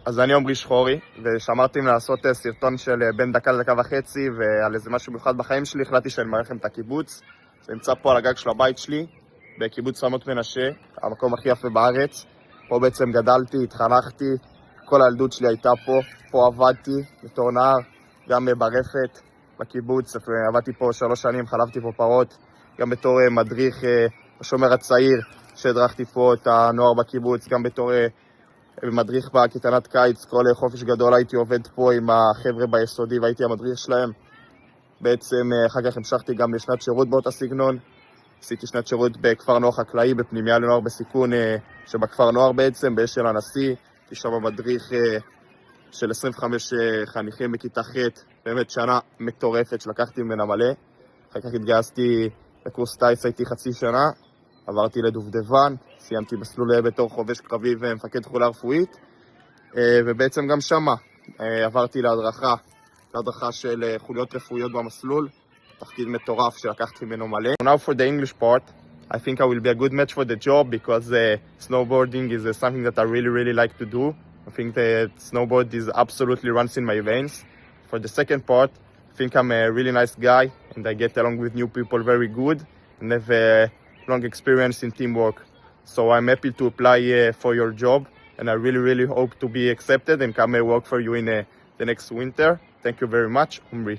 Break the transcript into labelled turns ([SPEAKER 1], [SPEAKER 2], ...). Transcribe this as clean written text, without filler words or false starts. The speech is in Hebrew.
[SPEAKER 1] אז אני עומרי שחורי, ושמרתי לעשות סרטון של בין דקה לדקה וחצי, ועל איזה משהו מיוחד בחיים שלי, החלטתי שאני מראה לכם את הקיבוץ. זה נמצא פה על הגג של הבית שלי, בקיבוץ רמות מנשה, המקום הכי יפה בארץ. פה בעצם גדלתי, התחנכתי, כל הילדות שלי הייתה פה, פה עבדתי בתור נער, גם ברפת, בקיבוץ, עבדתי פה 3 שנים, חלבתי פה פרות, גם בתור מדריך בשומר הצעיר, שהדרכתי פה את הנוער בקיבוץ, גם בתור מדריך בקייטנת קיץ, כל חופש גדול הייתי עובד פה עם החבר'ה ביסודי והייתי המדריך שלהם. בעצם אחר כך המשכתי גם לשנת שירות באותה סגנון. עשיתי שנת שירות בכפר נוער חקלאי, בפנימיה לנוער בסיכון שבכפר נוער בעצם, באשל הנשיא. הייתי שם מדריך של 25 חניכים בכיתה ח', באמת שנה מטורפת שלקחתי ממנה מלא. אחר כך התגייסתי לקורס טייס, הייתי חצי שנה, עברתי לדובדבן, סיימתי מסלול בתור חובש קרבי ומפקד חולה רפואית, ובעצם גם שמה עברתי להדרכה של חוליות רפואיות במסלול, תפקיד מטורף שלקחתי ממנו מלא. Now for the English part, I think I will be a good match for the job because snowboarding is something that I really like to do. I think that snowboard is absolutely runs in my veins. For the second part, I think I'm a really nice guy and I get along with new people very good and have a long experience in teamwork. So I'm happy to apply for your job and I really hope to be accepted and come work for you in the next winter. Thank you very much, Omri.